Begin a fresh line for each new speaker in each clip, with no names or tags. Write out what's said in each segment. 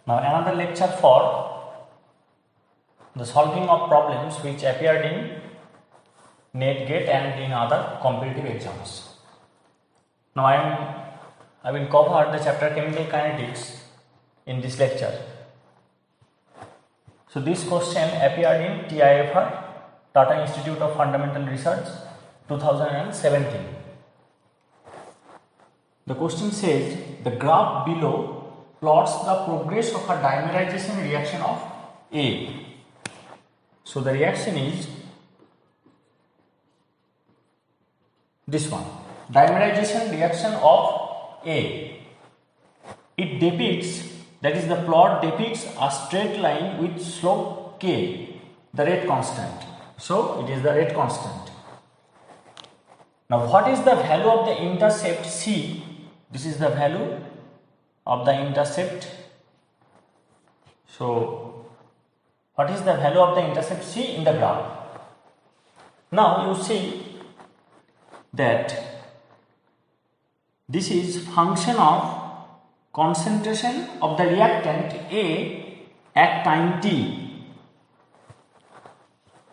Now another lecture for the solving of problems which appeared in NET, GATE and in other competitive exams. Now I will cover the chapter Chemical Kinetics in this lecture. So this question appeared in TIFR, Tata Institute of Fundamental Research, 2017. The question says the graph below plots the progress of a dimerization reaction of A. So the reaction is this one, dimerization reaction of A. It depicts, that is the plot depicts a straight line with slope K, the rate constant. So it is the rate constant. Now what is the value of the intercept C? This is the value of the intercept. So what is the value of the intercept C in the graph? Now you see that this is function of concentration of the reactant A at time t.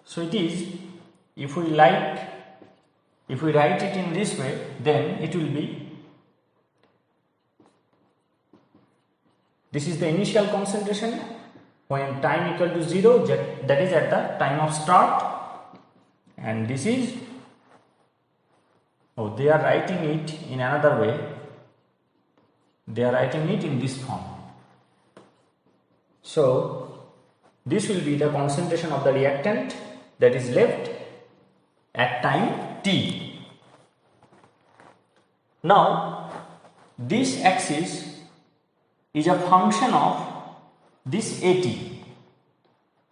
So it is, if we write it in this way, then it will be, this is the initial concentration when time equal to 0, that is at the time of start, and this is, they are writing it in another way, they are writing it in this form. So this will be the concentration of the reactant that is left at time t. Now this axis is a function of this AT. Here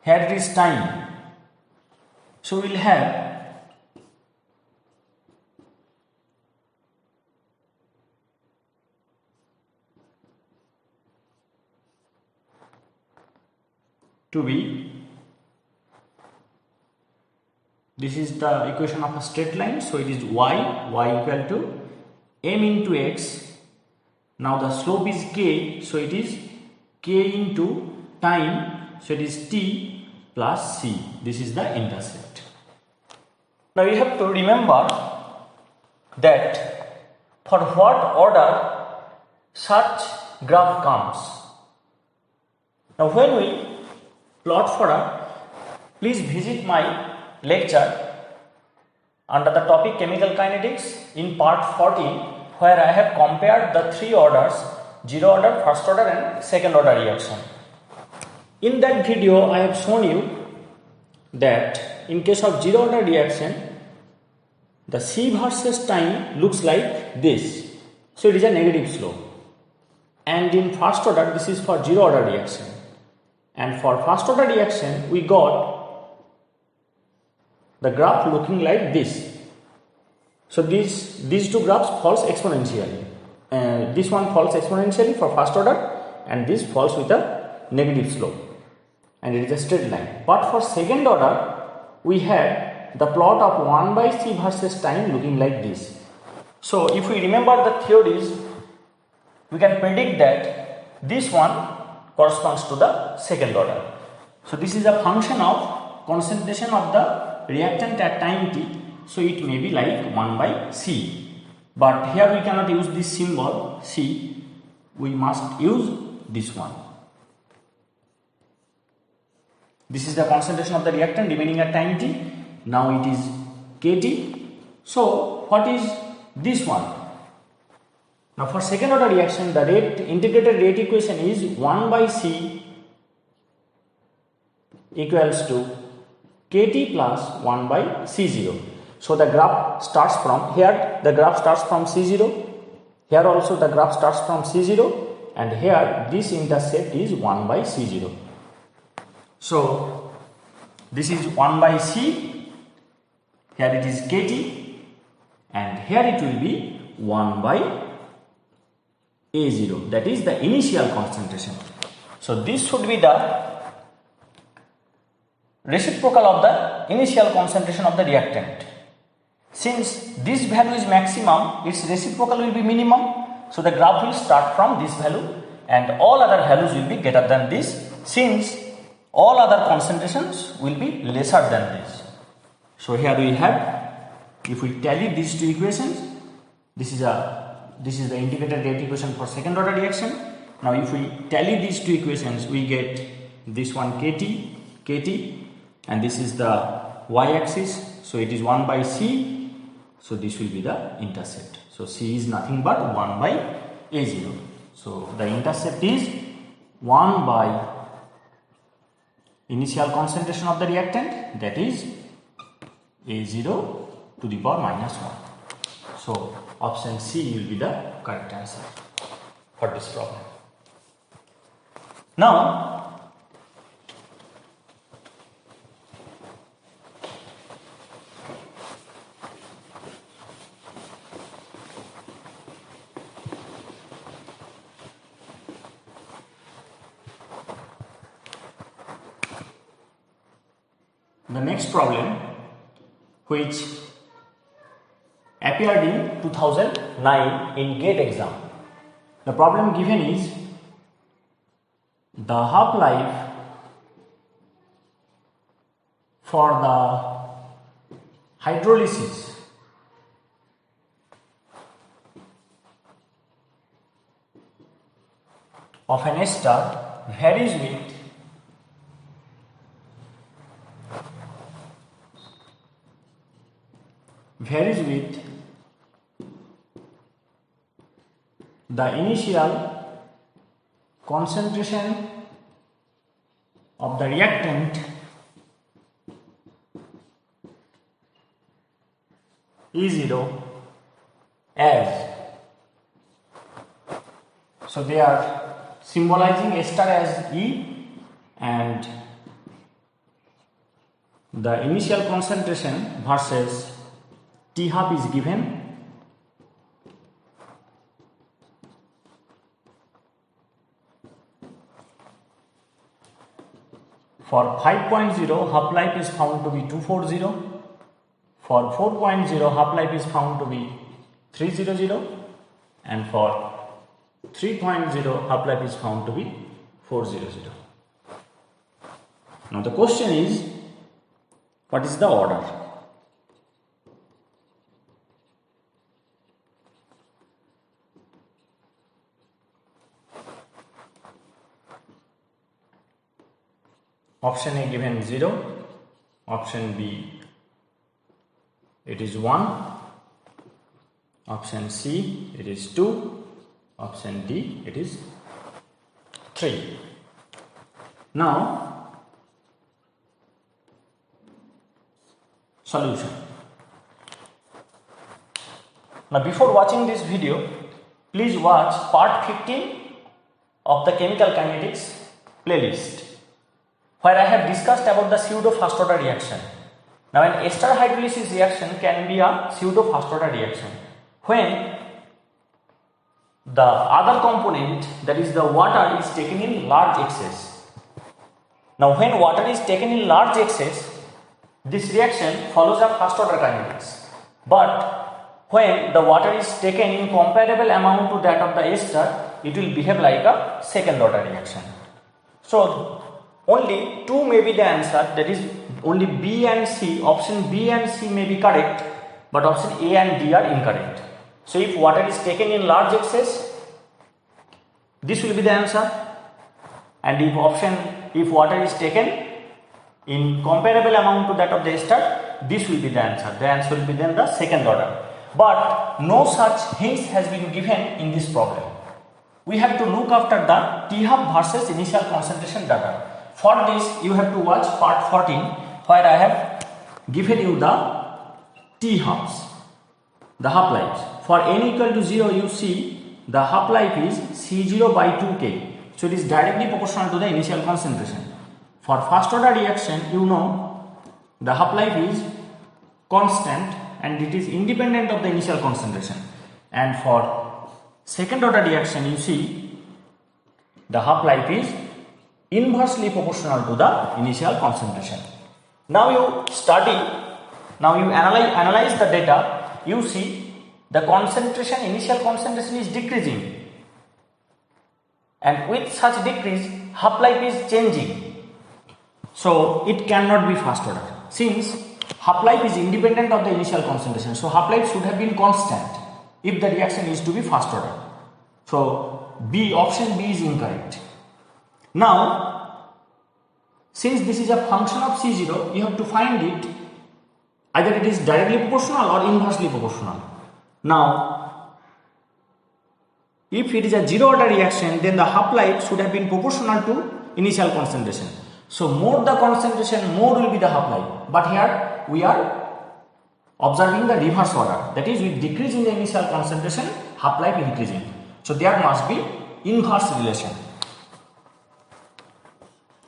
it is time. So we will have to be, this is the equation of a straight line, so it is y equal to m into x. Now the slope is k, so it is k into time, so it is t plus c. This is the intercept. Now you have to remember that for what order such graph comes. Now when we plot for please visit my lecture under the topic Chemical Kinetics in part 14, where I have compared the three orders, 0 order, first order and second order reaction. In that video I have shown you that in case of 0 order reaction, the C versus time looks like this. So it is a negative slope. And in first order, this is for 0 order reaction. And for first order reaction, we got the graph looking like this. So these two graphs falls exponentially. This one falls exponentially for first order, and this falls with a negative slope, and it is a straight line. But for second order, we have the plot of 1 by c versus time looking like this. So if we remember the theories, we can predict that this one corresponds to the second order. So this is a function of concentration of the reactant at time t. So it may be like 1 by c. But here we cannot use this symbol c. We must use this one. This is the concentration of the reactant remaining at time t. Now it is kT. So what is this one? Now for second order reaction, the integrated rate equation is 1 by c equals to kT plus 1 by c0. So the graph starts from here, the graph starts from c0, here also the graph starts from c0, and here this intercept is 1 by c0. So this is 1 by c, here it is kT, and here it will be 1 by A0, that is the initial concentration. So this should be the reciprocal of the initial concentration of the reactant. Since this value is maximum, its reciprocal will be minimum. So the graph will start from this value and all other values will be greater than this, since all other concentrations will be lesser than this. So here we have, if we tally these two equations, this is the integrated rate equation for second order reaction. Now if we tally these two equations, we get this one kT, and this is the y-axis, so it is 1 by c, so this will be the intercept. So c is nothing but 1 by A0. So the intercept is 1 by initial concentration of the reactant, that is A0 to the power minus 1. So option C will be the correct answer for this problem. Now the next problem, which appeared in 2009 in GATE exam. The problem given is the half-life for the hydrolysis of an ester varies with the initial concentration of the reactant E0 as, so they are symbolizing ester as E, and the initial concentration versus T half is given. For 5.0, half-life is found to be 240. For 4.0, half-life is found to be 300. And for 3.0, half-life is found to be 400. Now the question is, what is the order? Option A given 0, option B it is 1, option C it is 2, option D it is 3. Now solution. Now before watching this video, please watch part 15 of the chemical kinetics playlist, where I have discussed about the pseudo first order reaction. Now an ester hydrolysis reaction can be a pseudo first order reaction when the other component, that is the water, is taken in large excess. Now when water is taken in large excess, this reaction follows a first order kinetics. But when the water is taken in comparable amount to that of the ester, it will behave like a second order reaction. So only 2 may be the answer, that is only B and C, option B and C may be correct, but option A and D are incorrect. So if water is taken in large excess, this will be the answer, and if water is taken in comparable amount to that of the ester, this will be the answer. The answer will be then the second order. But no such hints has been given in this problem. We have to look after the T half versus initial concentration data. For this, you have to watch part 14, where I have given you the T halves, the half-lives. For n equal to 0, you see the half-life is C0 by 2K. So it is directly proportional to the initial concentration. For first order reaction, you know the half-life is constant and it is independent of the initial concentration. And for second order reaction, you see the half-life is inversely proportional to the initial concentration. Now you analyze the data, you see the concentration, initial concentration is decreasing. and with such decrease half-life is changing, so it cannot be first order. Since half-life is independent of the initial concentration, so half-life should have been constant if the reaction is to be first order. So B, option B is incorrect. Now, since this is a function of C0, you have to find it, either it is directly proportional or inversely proportional. Now, if it is a zero order reaction, then the half-life should have been proportional to initial concentration. So more the concentration, more will be the half-life. But here we are observing the reverse order. That is, with decrease in the initial concentration, half-life increasing. So there must be inverse relation.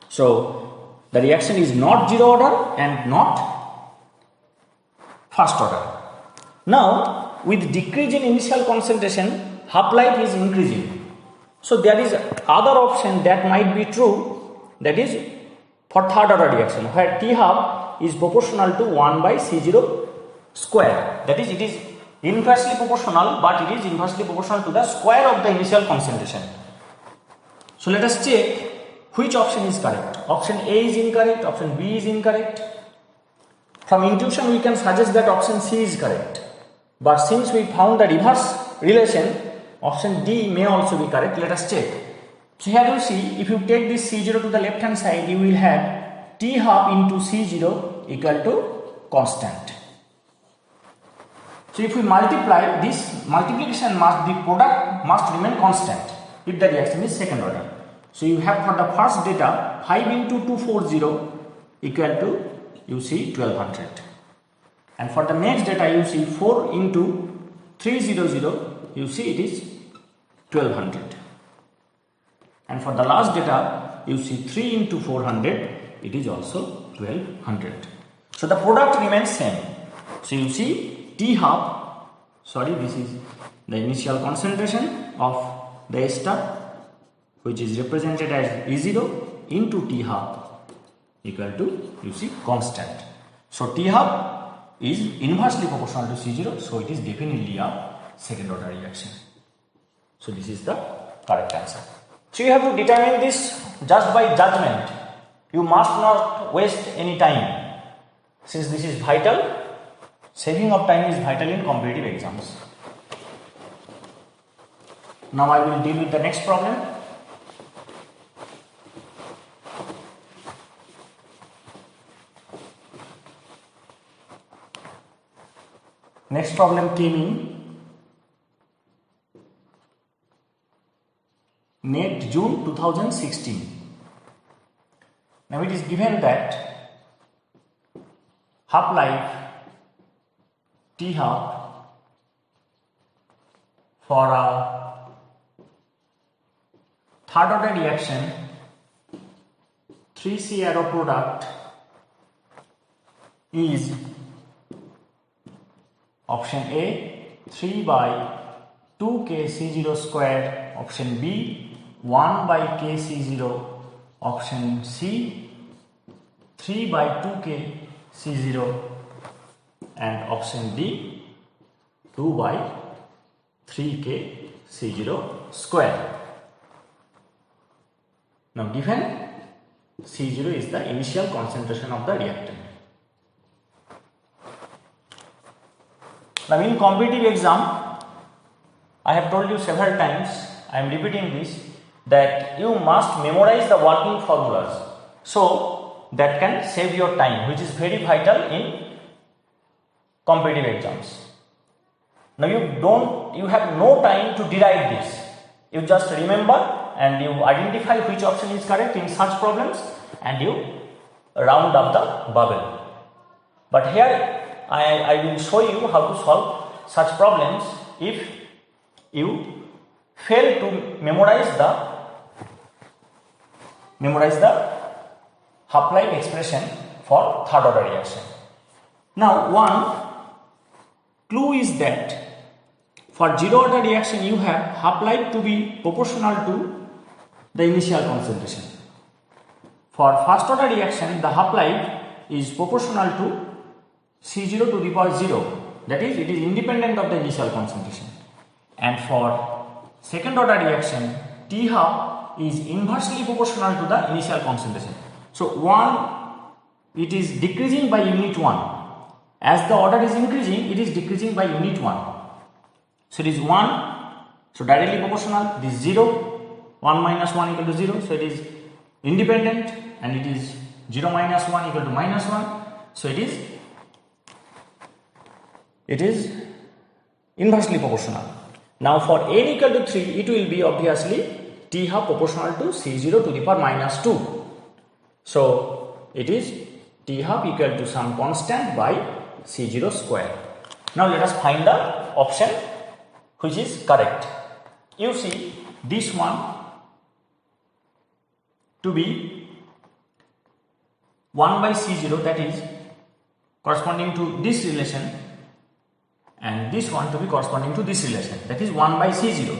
So the reaction is not zero order and not first order. Now, with decrease in initial concentration, half-life is increasing. So there is other option that might be true, that is for third order reaction, where T half is proportional to 1 by C0 square. That is, it is inversely proportional, but it is inversely proportional to the square of the initial concentration. So let us check which option is correct. Option A is incorrect, option B is incorrect. From intuition we can suggest that option C is correct. But since we found the reverse relation, option D may also be correct. Let us check. So here you see, if you take this C0 to the left hand side, you will have T half into C0 equal to constant. So if we multiply, this multiplication must, the product must remain constant if the reaction is second order. So you have for the first data 5 into 240 equal to, you see, 1200. And for the next data you see 4 into 300, you see it is 1200. And for the last data you see 3 into 400, it is also 1200. So the product remains same. So you see T half, sorry, this is the initial concentration of the ester, which is represented as E0 into T half equal to, you see, constant. So T half is inversely proportional to C0, so it is definitely a second order reaction. So this is the correct answer. So you have to determine this just by judgment. You must not waste any time. Since this is vital, saving of time is vital in competitive exams. Now I will deal with the next problem. Next problem came in NET June 2016. Now it is given that half-life T half for a third order reaction 3C arrow product is option A 3 by 2k C0 square, option B 1 by k C0, option C 3 by 2k C0, and option D 2 by 3k C0 square. Now given C0 is the initial concentration of the reactant. Now in competitive exam, I have told you several times, I am repeating this, that you must memorize the working formulas, so that can save your time, which is very vital in competitive exams. Now you have no time to derive this. You just remember and you identify which option is correct in such problems and you round up the bubble. But here I will show you how to solve such problems if you fail to memorize the half-life expression for third order reaction. Now one clue is that for zero order reaction you have half-life to be proportional to the initial concentration. For first order reaction the half-life is proportional to C0 to the power 0, that is, it is independent of the initial concentration. And for second order reaction T half is inversely proportional to the initial concentration. So 1, it is decreasing by unit 1. As the order is increasing, it is decreasing by unit 1. So it is 1, so directly proportional. It is 0, 1 minus 1 equal to 0. So it is independent, and it is 0 minus 1 equal to minus 1. So it is inversely proportional. Now for n equal to 3, it will be obviously t half proportional to C0 to the power minus 2. So it is t half equal to some constant by C0 square. Now let us find the option which is correct. You see this one to be 1 by C0, that is corresponding to this relation, and this one to be corresponding to this relation, that is 1 by C0,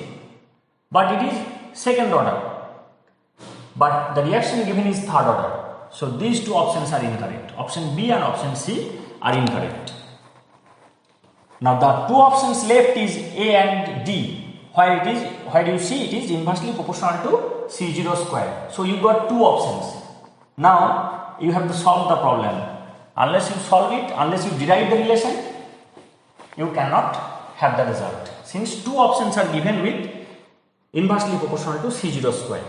but it is second order, but the reaction given is third order. So these two options are incorrect. Option B and option C are incorrect. Now the two options left is A and D, where you see it is inversely proportional to C0 square. So you got two options. Now you have to solve the problem. Unless you solve it, unless you derive the relation, you cannot have the result, since two options are given with inversely proportional to C0 square.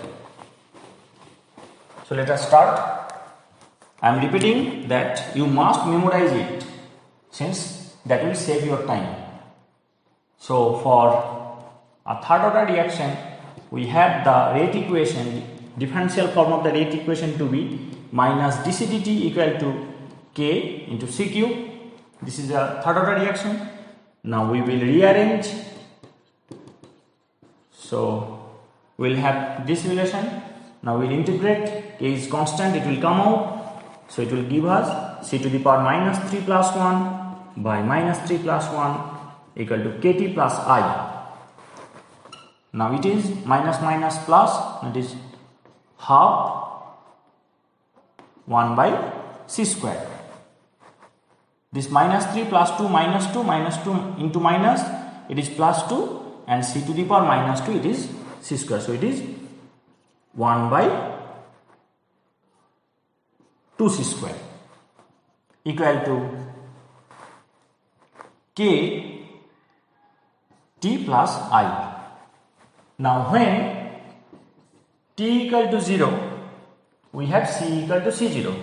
So let us start. I am repeating that you must memorize it, since that will save your time. So for a third order reaction, we have the rate equation, differential form of the rate equation to be minus dc dt equal to k into c cube. This is a third order reaction. Now we will rearrange. So we will have this relation. Now we will integrate. K is constant, it will come out. So it will give us c to the power minus 3 plus 1 by minus 3 plus 1 equal to kt plus I. Now it is minus minus plus, that is half 1 by c square. This minus 3 plus 2 minus 2 minus 2 into minus, it is plus 2, and c to the power minus 2, it is c square. So it is 1 by 2c square equal to k t plus I. Now when t equal to 0, we have c equal to c0.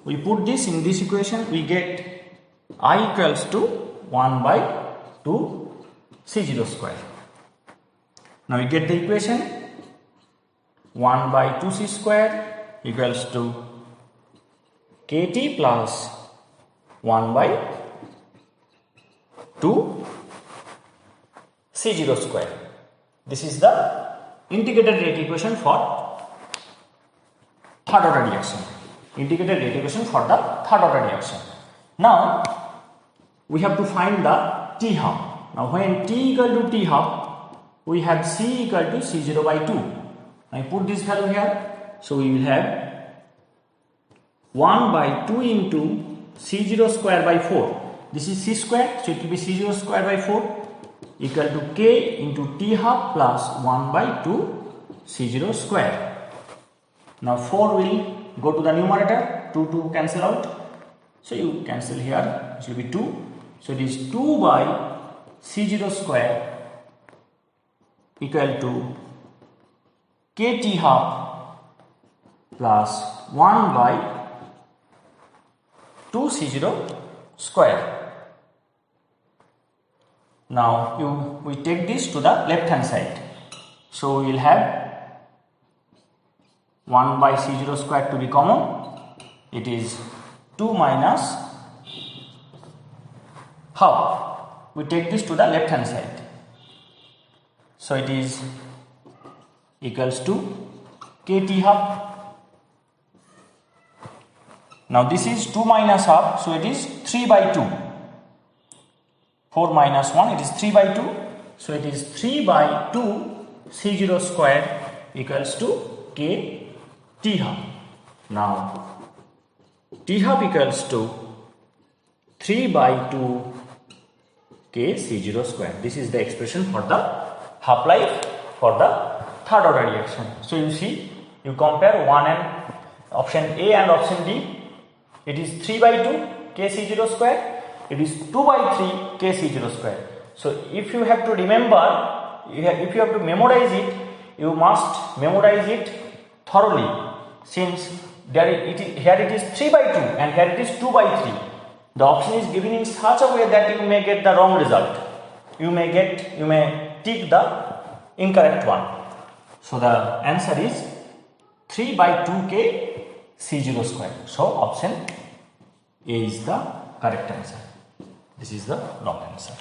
We put this in this equation, we get I equals to 1 by 2 c0 square. Now we get the equation 1 by 2c square equals to kt plus 1 by 2 c0 square. This is the integrated rate equation for third order reaction. Integrated rate equation for the third order reaction. Now we have to find the t half. Now when t equal to t half, we have c equal to c0 by 2. I put this value here. So we will have 1 by 2 into c0 square by 4. This is c square, so it will be c0 square by 4 equal to k into t half plus 1 by 2 c0 square. Now 4 will go to the numerator, 2 cancel out. So you cancel here, it will be 2. So it is 2 by c0 square equal to kt half plus 1 by 2 c0 square. Now we take this to the left hand side. So we will have 1 by c0 square to be common. It is 2 minus half. We take this to the left hand side. So it is equals to kt half. Now this is 2 minus half, so it is 3 by 2. 4 minus 1, it is 3 by 2. So it is 3 by 2 c0 square equals to k t half. Now t half equals to 3 by 2 k c0 square. This is the expression for the half life for the third order reaction. So you see, you compare one and option A and option D. It is 3 by 2 Kc0 square. It is 2 by 3 Kc0 square. So if you have to remember, if you have to memorize it, you must memorize it thoroughly, since here it is 3 by 2 and here it is 2 by 3. The option is given in such a way that you may get the wrong result. You may tick the incorrect one. So the answer is 3 by 2k C0 square. So option A is the correct answer. This is the wrong answer.